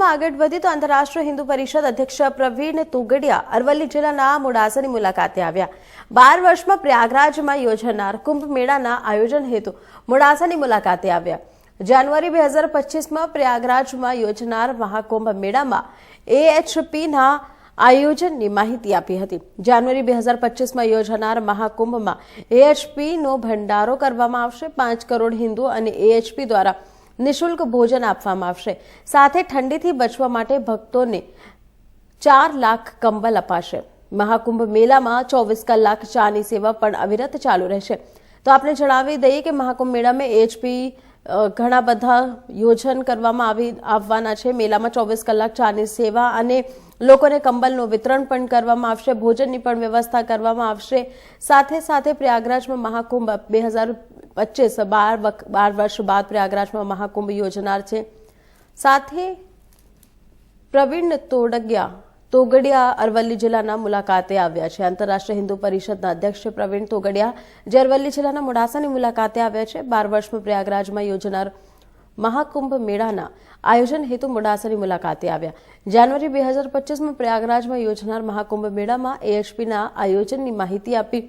સમાચારોમાં આગળ વધી તો આંતરરાષ્ટ્રીય હિન્દુ પરિષદ અધ્યક્ષ પ્રવીણ તોગડિયા અરવલ્લી જિલ્લાના મોડાસાની મુલાકાતે આવ્યા। 12 વર્ષમાં પ્રયાગરાજમાં યોજાનાર કુંભ મેળાના આયોજન હેતુ મોડાસાની મુલાકાતે આવ્યા। જાન્યુઆરી 2025માં પ્રયાગરાજમાં યોજાનાર મહાકુંભ મેળામાં AHPના આયોજનની માહિતી આપી હતી। જાન્યુઆરી 2025માં યોજાનાર મહાકુંભમાં AHPનો ભંડારો કરવામાં આવશે। 5 કરોડ હિન્દુ અને AHP દ્વારા નિઃશુલ્ક ભોજન આપવામાં આવશે। સાથે ઠંડીથી બચવા માટે ભક્તોને 4 લાખ કંબલ અપાશે। મહાકુંભ મેળામાં 24 કલાક ચાની સેવા પણ અવિરત ચાલુ રહેશે। તો આપણે જણાવી દઈએ કે મહાકુંભ મેળામાં AHP ઘણા બધા યોજન કરવામાં આવવાના છે। મેળામાં 24 કલાક ચાની સેવા અને લોકોને કંબલનું વિતરણ પણ કરવામાં આવશે। ભોજનની પણ વ્યવસ્થા કરવામાં આવશે। સાથે સાથે પ્રયાગરાજમાં મહાકુંભ 2025 12 વર્ષ બાદ પ્રયાગરાજમાં મહાકુંભ યોજનાર છે। સાથે પ્રવીણ તોગડિયા અરવલ્લી જિલ્લાના મુલાકાતે આવ્યા છે। આંતરરાષ્ટ્રીય હિન્દુ પરિષદના અધ્યક્ષ પ્રવીણ તોગડિયા જે અરવલ્લી જિલ્લાના મોડાસાની મુલાકાતે આવ્યા છે। 12 વર્ષમાં પ્રયાગરાજમાં યોજનાર મહાકુંભ મેળાના આયોજન હેતુ મોડાસાની મુલાકાતે આવ્યા। જાન્યુઆરી 2025માં પ્રયાગરાજમાં યોજનાર મહાકુંભ મેળામાં AHPના આયોજનની માહિતી આપી।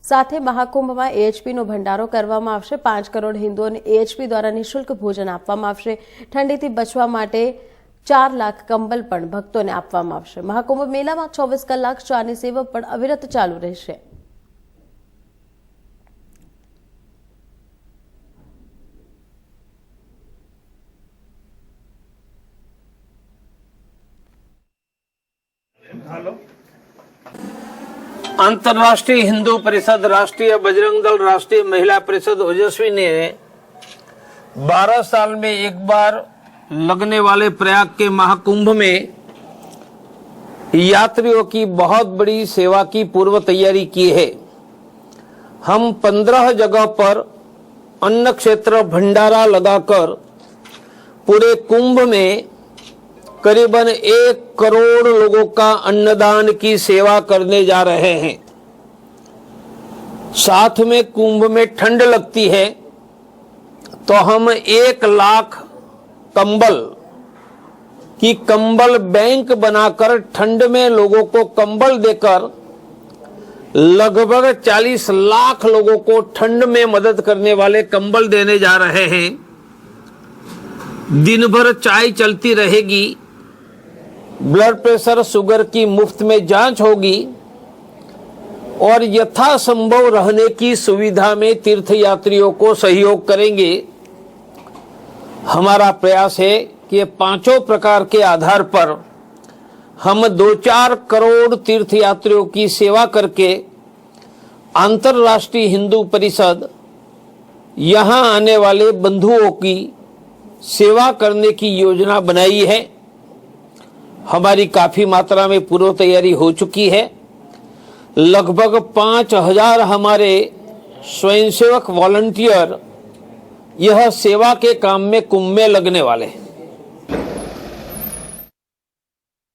સાથે મહાકુંભમાં AHPનો ભંડારો કરવામાં આવશે। 5 કરોડ હિન્દુઓને AHP દ્વારા નિઃશુલ્ક ભોજન આપવામાં આવશે। ઠંડીથી બચવા માટે 4 લાખ કંબલ પણ ભક્તોને આપવામાં આવશે। મહાકુંભ મેળામાં 24 કલાક ચાની સેવા પણ અવિરત ચાલુ રહેશે। अंतर्राष्ट्रीय हिंदू परिषद, राष्ट्रीय बजरंग दल, राष्ट्रीय महिला परिषद ओजस्वी ने 12 साल में एक बार लगने वाले प्रयाग के महाकुंभ में यात्रियों की बहुत बड़ी सेवा की पूर्व तैयारी की है। हम 15 जगह पर अन्न क्षेत्र भंडारा लगाकर पूरे कुंभ में करीबन 1 करोड़ लोगों का अन्नदान की सेवा करने जा रहे हैं। साथ में कुंभ में ठंड लगती है तो हम 1 लाख कंबल की कंबल बैंक बनाकर ठंड में लोगों को कंबल देकर लगभग 40 लाख लोगों को ठंड में मदद करने वाले कंबल देने जा रहे हैं। दिन भर चाय चलती रहेगी, ब्लड प्रेशर शुगर की मुफ्त में जांच होगी और यथासंभव रहने की सुविधा में तीर्थ यात्रियों को सहयोग करेंगे। हमारा प्रयास है कि 5 प्रकार के आधार पर हम 2-4 करोड़ तीर्थ यात्रियों की सेवा करके अंतर्राष्ट्रीय हिंदू परिषद यहाँ आने वाले बंधुओं की सेवा करने की योजना बनाई है। हमारी काफी मात्रा में पूर्व तैयारी हो चुकी है। लगभग 5000 हमारे स्वयंसेवक वॉलंटियर यह सेवा के काम में कुंभ में लगने वाले हैं।